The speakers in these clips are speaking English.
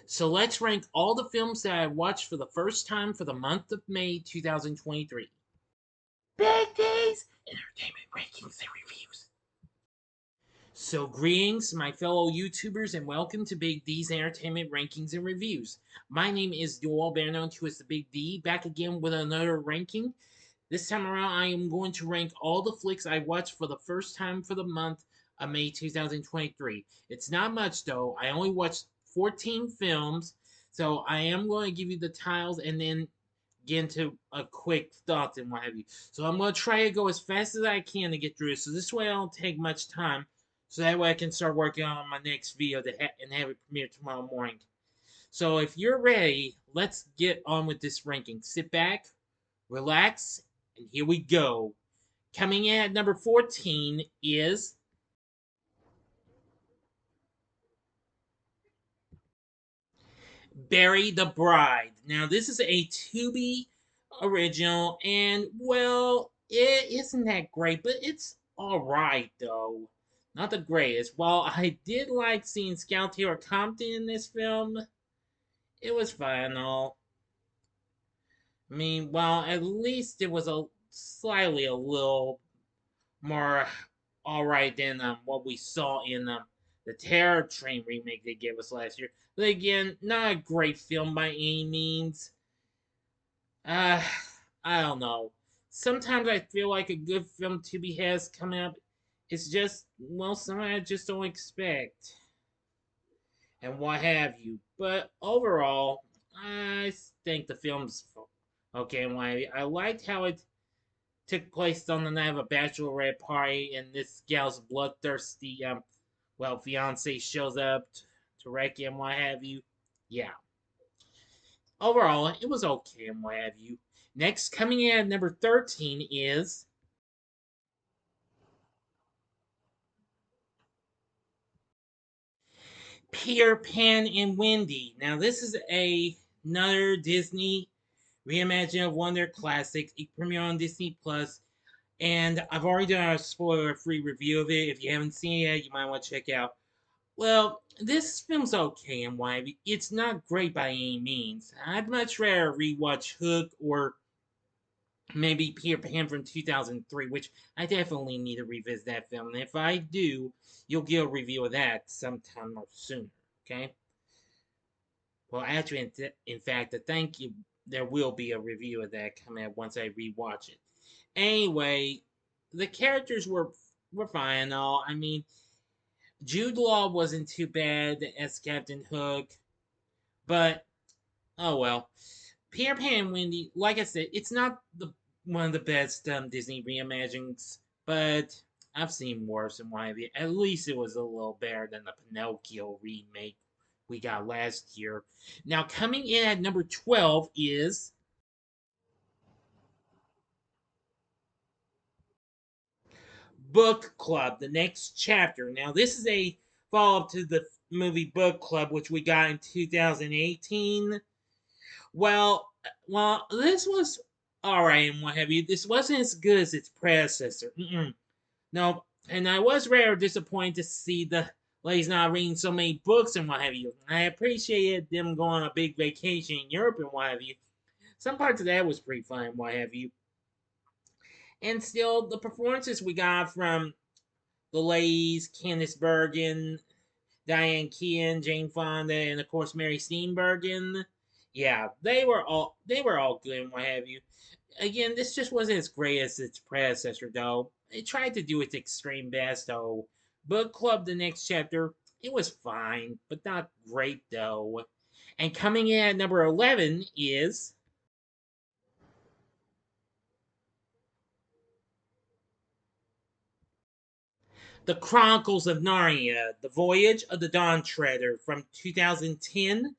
So let's rank all the films that I watched for the first time for the month of May 2023. Big D's Entertainment Rankings and Reviews. So, greetings, my fellow YouTubers, and welcome to Big D's Entertainment Rankings and Reviews. My name is Joel, better known to as the Big D, back again with another ranking. This time around, I am going to rank all the flicks I watched for the first time for the month of May 2023. It's not much, though. I only watched 14 films, so I am going to give you the titles and then get into a quick thoughts and what have you. So I'm going to try to go as fast as I can to get through it, so this way I don't take much time, so that way I can start working on my next video and have it premiere tomorrow morning. So if you're ready, let's get on with this ranking. Sit back, relax, and here we go. Coming in at number 14 is Bury the Bride. Now, this is a Tubi original, and well, it isn't that great, but it's alright though. Not the greatest. While I did like seeing Scout Taylor Compton in this film, it was fine and all. I mean, well, at least it was a slightly a little more alright than what we saw in the Terror Train remake they gave us last year. But again, not a great film by any means. Uh, I don't know. Sometimes I feel like a good film Tubi has coming up. It's just, well, something I just don't expect. And what have you. But overall, I think the film's okay and what have you. I liked how it took place on the night of a bachelorette party, and this gal's bloodthirsty, well, fiance shows up to wreck him, what have you. Yeah. Overall, it was okay and what have you. Next, coming in at number 13 is Peter Pan and Wendy. Now, this is another Disney reimagining of one of their classics. It premiered on Disney Plus, and I've already done a spoiler-free review of it. If you haven't seen it yet, you might want to check out. Well, this film's okay and why it's not great by any means. I'd much rather rewatch Hook or maybe Peter Pan from 2003, which I definitely need to revisit that film. And if I do, you'll get a review of that sometime or sooner. Okay. Well, actually, in fact, I think there will be a review of that coming out once I rewatch it. Anyway, the characters were fine and all. I mean, Jude Law wasn't too bad as Captain Hook, but oh well. Peter Pan and Wendy, like I said, it's not the one of the best Disney reimaginings, but I've seen worse and why. At least it was a little better than the Pinocchio remake we got last year. Now, coming in at number 12 is Book Club, the next chapter. Now, this is a follow up to the movie Book Club, which we got in 2018. Well, this was alright and what have you. This wasn't as good as its predecessor. No, and I was rather disappointed to see the ladies not reading so many books and what have you. I appreciated them going on a big vacation in Europe and what have you. Some parts of that was pretty fun and what have you. And still, the performances we got from the ladies, Candice Bergen, Diane Keaton, Jane Fonda, and of course Mary Steenburgen. Yeah, they were all good and what have you. Again, this just wasn't as great as its predecessor, though. It tried to do its extreme best, though. Book Club, the next chapter, it was fine, but not great, though. And coming in at number 11 is The Chronicles of Narnia, The Voyage of the Dawn Treader from 2010.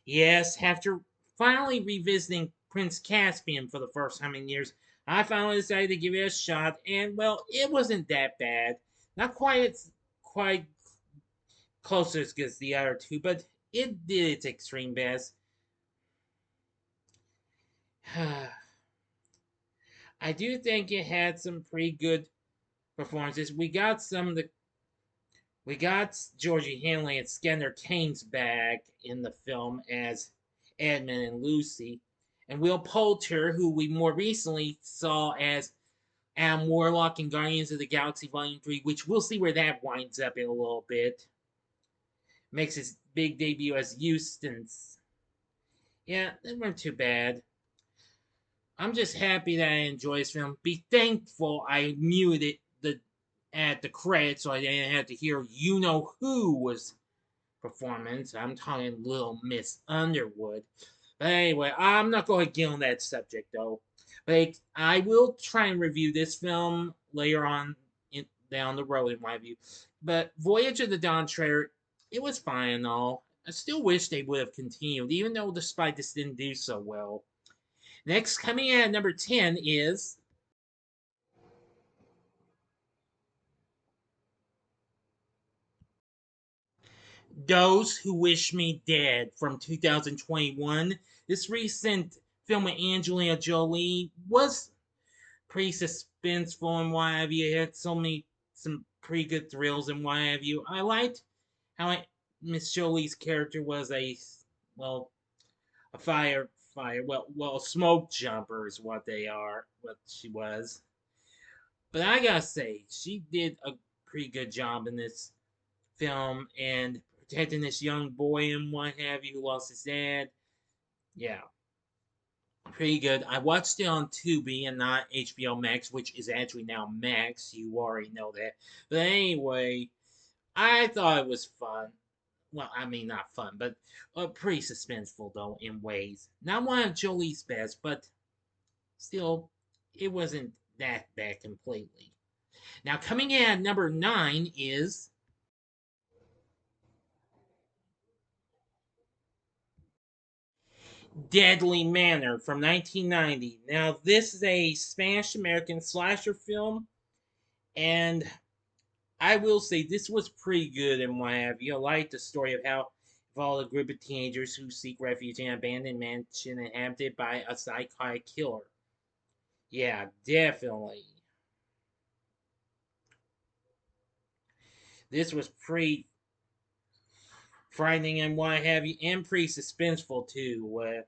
Yes, after finally revisiting Prince Caspian for the first time in years, I finally decided to give it a shot, and well, it wasn't that bad. Not quite close as good as the other two, but it did its extreme best. I do think it had some pretty good performances. We got some of the We got Georgie Hanley and Skener Kane's back in the film as Edmund and Lucy, and Will Poulter, who we more recently saw as Adam Warlock in Guardians of the Galaxy Volume 3, which we'll see where that winds up in a little bit. Makes his big debut as Eustace. Yeah, they weren't too bad. I'm just happy that I enjoy this film. Be thankful I muted the at the credits so I didn't have to hear you know who was performance. I'm talking Little Miss Underwood. But anyway, I'm not going to get on that subject though. But I will try and review this film later on down the road in my view. But Voyage of the Dawn Treader, it was fine and all. I still wish they would have continued, even though despite this didn't do so well. Next, coming in at number 10 is Those Who Wish Me Dead from 2021. This recent film with Angelina Jolie was pretty suspenseful and what have you. It had some pretty good thrills and what have you. I liked how Miss Jolie's character was well, a smoke jumper is what they are, what she was. But I gotta say, she did a pretty good job in this film and protecting this young boy and what have you who lost his dad. Yeah, pretty good. I watched it on Tubi and not HBO Max, which is actually now Max. You already know that. But anyway, I thought it was fun. Well, I mean, not fun, but pretty suspenseful, though, in ways. Not one of Jolie's best, but still, it wasn't that bad completely. Now, coming in at number 9 is Deadly Manor from 1990. Now, this is a Spanish American slasher film, and I will say this was pretty good and what have you. I like the story of how involved a group of teenagers who seek refuge in an abandoned mansion inhabited by a psychotic killer. Yeah, definitely. This was pretty frightening and what have you, and pretty suspenseful too.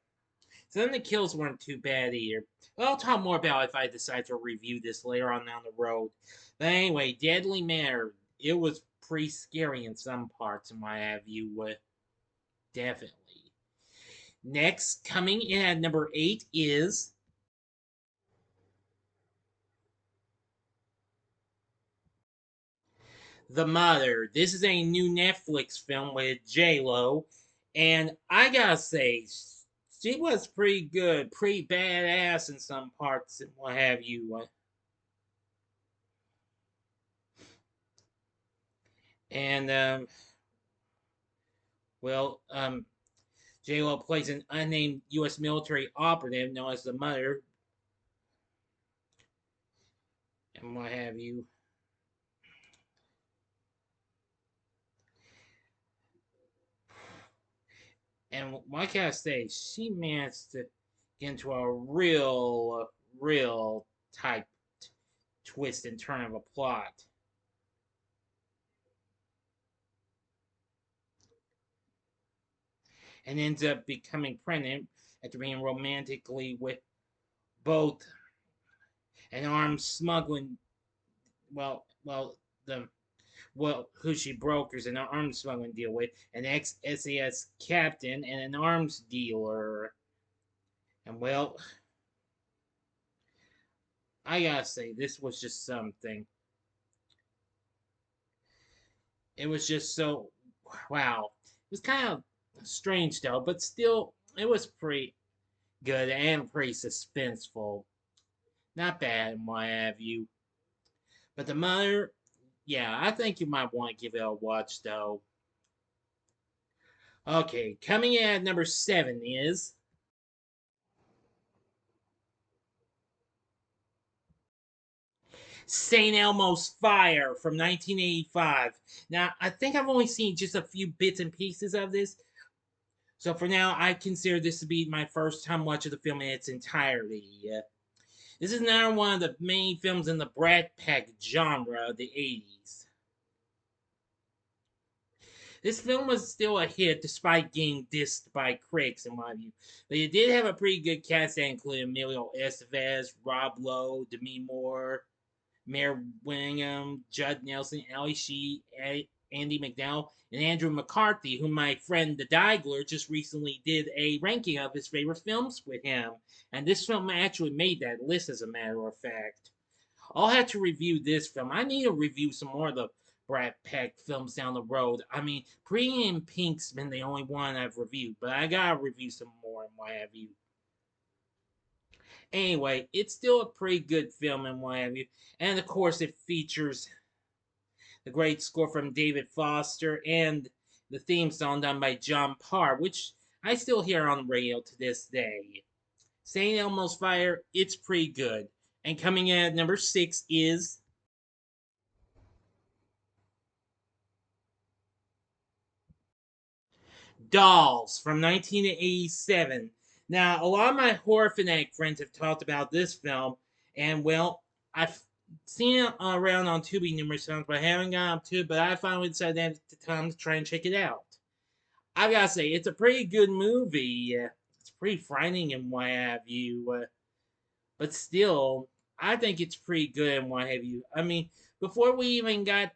Some of the kills weren't too bad either. Well, I'll talk more about it if I decide to review this later on down the road. But anyway, Deadly Manor, it was pretty scary in some parts and what have you. Definitely. Next, coming in at number 8 is The Mother. This is a new Netflix film with J Lo, and I gotta say, she was pretty good, pretty badass in some parts and what have you. And well, J Lo plays an unnamed U.S. military operative known as the Mother, and what have you. And what can I say? She managed to get into a real type twist and turn of a plot. And ends up becoming pregnant after being romantically with both an arms smuggling, the who she brokers an arms smuggling deal with, an ex SAS captain, and an arms dealer. And well, I gotta say, this was just something. It was just so wow. It was kind of strange though, but still, it was pretty good and pretty suspenseful. Not bad, and what have you. But the Mother, yeah, I think you might want to give it a watch though. Okay, coming in at number 7 is St. Elmo's Fire from 1985. Now, I think I've only seen just a few bits and pieces of this, so for now, I consider this to be my first time watching the film in its entirety. This is another one of the main films in the Brat Pack genre of the 80s. This film was still a hit despite getting dissed by critics, in my view. But it did have a pretty good cast that included Emilio Estevez, Rob Lowe, Demi Moore, Mayor Winningham, Judd Nelson, Ali Shee, Andy McDowell, and Andrew McCarthy, who my friend the Diegler just recently did a ranking of his favorite films with him. And this film actually made that list, as a matter of fact. I'll have to review this film. I need to review some more of the Brad Pitt films down the road. I mean, Pretty in Pink's been the only one I've reviewed, but I gotta review some more and what have you. Anyway, it's still a pretty good film and what have you. And of course, it features the great score from David Foster and the theme song done by John Parr, which I still hear on the radio to this day. St. Elmo's Fire, it's pretty good. And coming in at number 6 is Dolls from 1987. Now, a lot of my horror fanatic friends have talked about this film, and well, I've seen it around on Tubi numerous times, but I haven't gotten up to it. But I finally decided at the time to try and check it out. I gotta say, it's a pretty good movie. It's pretty frightening and what have you, but still, I think it's pretty good and what have you. I mean, before we even got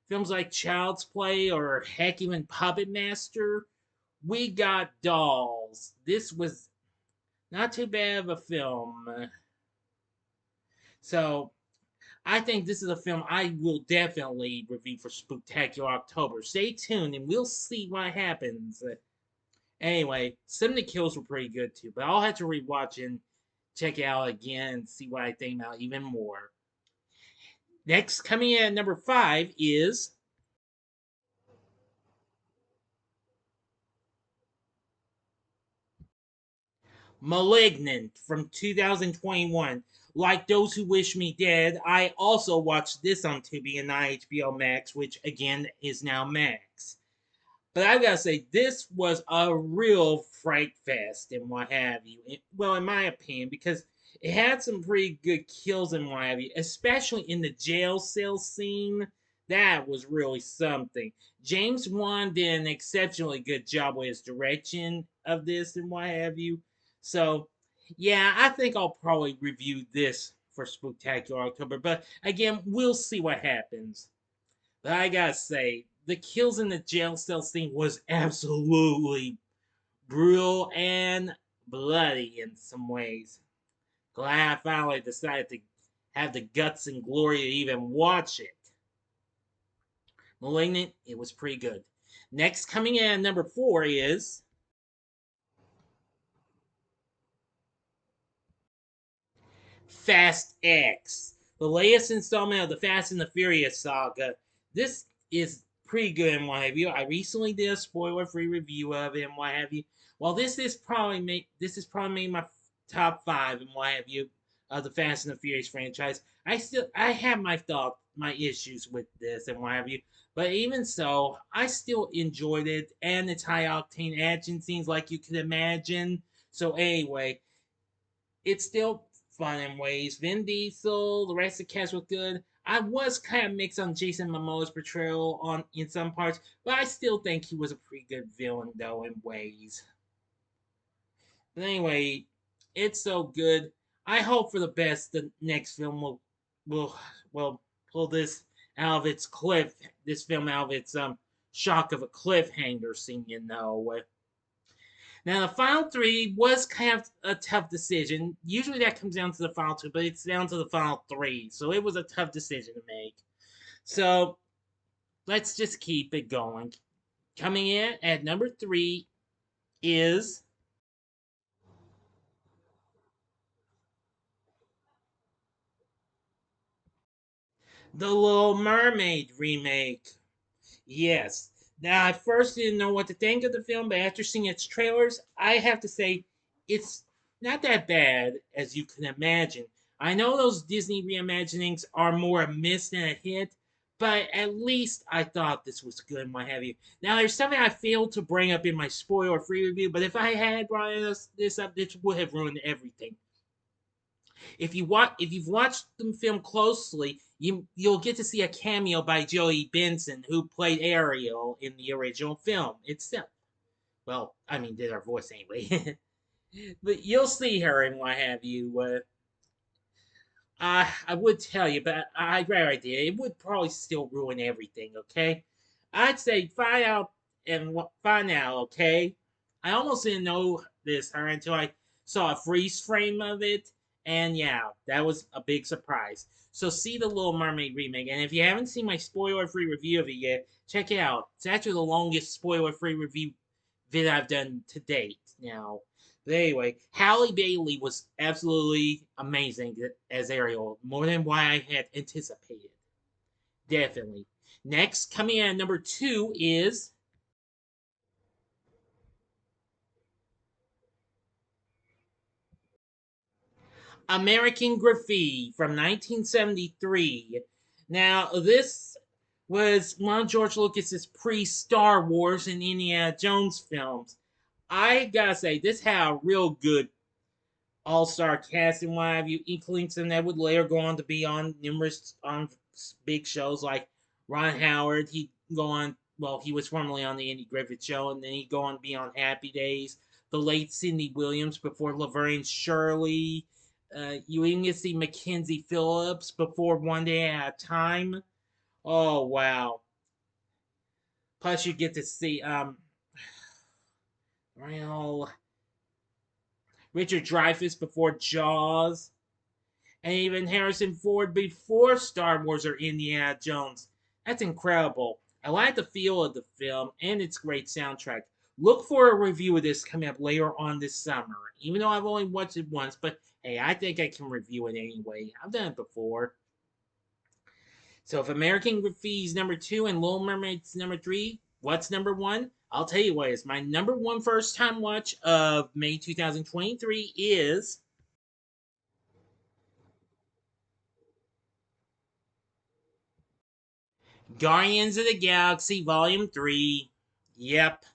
films like Child's Play or heck, even Puppet Master, we got Dolls. This was not too bad of a film. So I think this is a film I will definitely review for Spooktacular October. Stay tuned and we'll see what happens. Anyway, some of the kills were pretty good too, but I'll have to rewatch and check it out again and see what I think about even more. Next, coming in at number 5 is Malignant from 2021. Like Those Who Wish Me Dead, I also watched this on Tubi and not HBO Max, which again is now Max. But I gotta say, this was a real fright fest and what have you. Well, in my opinion, because it had some pretty good kills and what have you, especially in the jail cell scene. That was really something. James Wan did an exceptionally good job with his direction of this and what have you. So, yeah, I think I'll probably review this for Spooktacular October. But again, we'll see what happens. But I gotta say, the kills in the jail cell scene was absolutely brutal and bloody in some ways. Glad I finally decided to have the guts and glory to even watch it. Malignant, it was pretty good. Next, coming in at number 4 is Fast X, the latest installment of the Fast and the Furious saga. This is pretty good and what have you. I recently did a spoiler-free review of it and what have you. While this is probably made my top 5 and what have you of the Fast and the Furious franchise. I have my issues with this and what have you. But even so, I still enjoyed it and its high octane action scenes like you could imagine. So anyway, it's still fun in ways. Vin Diesel, the rest of the cast was good. I was kind of mixed on Jason Momoa's portrayal on in some parts, but I still think he was a pretty good villain though in ways. But anyway, it's so good. I hope for the best. The next film will will pull this film out of its shock of a cliffhanger scene. You know. Now, the final 3 was kind of a tough decision. Usually that comes down to the final 2, but it's down to the final 3. So it was a tough decision to make. So let's just keep it going. Coming in at number 3 is The Little Mermaid remake. Yes. Now, I first didn't know what to think of the film, but after seeing its trailers, I have to say it's not that bad as you can imagine. I know those Disney reimaginings are more a miss than a hit, but at least I thought this was good and what have you. Now, there's something I failed to bring up in my spoiler free review, but if I had brought this up, this would have ruined everything. If you've watched the film closely, You'll get to see a cameo by Joey Benson, who played Ariel in the original film itself. Well, I mean, did her voice anyway. But you'll see her and what have you. I would tell you, but I'd rather I did. It would probably still ruin everything. Okay, I'd say find out. Okay, I almost didn't know this her until I saw a freeze frame of it, and yeah, that was a big surprise. So see the Little Mermaid remake, and if you haven't seen my spoiler-free review of it yet, check it out. It's actually the longest spoiler-free review that I've done to date. Now, but anyway, Halle Bailey was absolutely amazing as Ariel, more than what I had anticipated. Definitely. Next, coming in at number 2 is American Graffiti from 1973. Now, this was one of George Lucas's pre-Star Wars and Indiana Jones films. I gotta say, this had a real good all-star cast and what have you, including some that would later go on to be on numerous big shows like Ron Howard. He'd go on. Well, he was formerly on the Andy Griffith Show, and then he'd go on to be on Happy Days. The late Cindy Williams before Laverne Shirley. You even get to see Mackenzie Phillips before One Day at a Time. Oh wow! Plus, you get to see well, Richard Dreyfuss before Jaws, and even Harrison Ford before Star Wars or Indiana Jones. That's incredible. I like the feel of the film and its great soundtrack. Look for a review of this coming up later on this summer. Even though I've only watched it once, but hey, I think I can review it anyway. I've done it before. So if American Graffiti's number 2 and Little Mermaid's number 3, what's number 1? I'll tell you what is. My number 1 first time watch of May 2023 is Guardians of the Galaxy Volume 3. Yep.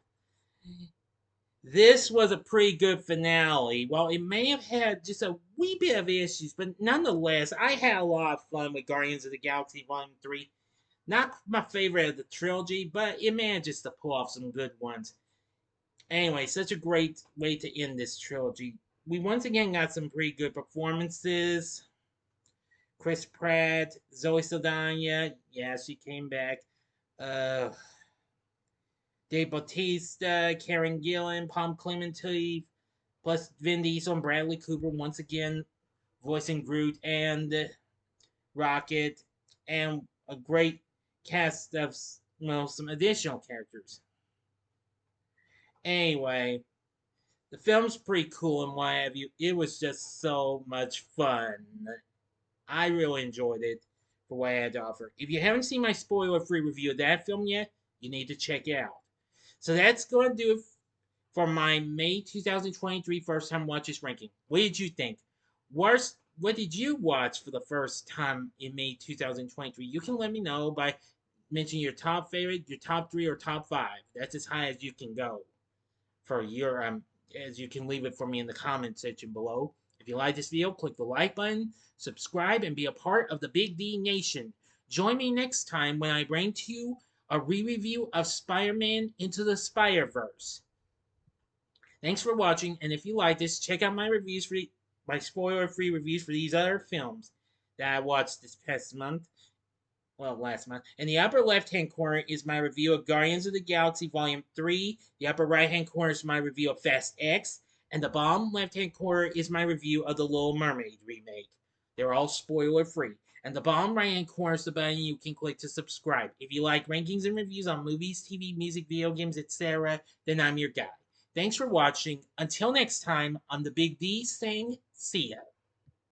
This was a pretty good finale. Well, it may have had just a wee bit of issues, but nonetheless, I had a lot of fun with Guardians of the Galaxy Volume 3. Not my favorite of the trilogy, but it manages to pull off some good ones. Anyway, such a great way to end this trilogy. We once again got some pretty good performances. Chris Pratt, Zoe Saldana, yeah, she came back. Uh, Dave Bautista, Karen Gillan, Palm Clemente, plus Vin Diesel and Bradley Cooper once again voicing Groot and Rocket, and a great cast of some additional characters. Anyway, the film's pretty cool and what have you. It was just so much fun. I really enjoyed it for what I had to offer. If you haven't seen my spoiler-free review of that film yet, you need to check it out. So that's going to do it for my May 2023 first time watches ranking. What did you think? What did you watch for the first time in May 2023? You can let me know by mentioning your top favorite, your top 3, or top 5. That's as high as you can go for your as you can leave it for me in the comment section below. If you like this video, click the like button, subscribe, and be a part of the Big D Nation. Join me next time when I bring to you a re-review of Spider-Man Into the Spider-Verse. Thanks for watching, and if you like this, check out my reviews for my spoiler-free reviews for these other films that I watched this past month. Well, last month. In the upper left-hand corner is my review of Guardians of the Galaxy Volume 3. The upper right-hand corner is my review of Fast X. And the bottom left-hand corner is my review of The Little Mermaid remake. They're all spoiler-free. And the bottom right-hand corner is the button you can click to subscribe. If you like rankings and reviews on movies, TV, music, video games, etc., then I'm your guy. Thanks for watching. Until next time, I'm the Big D saying see ya.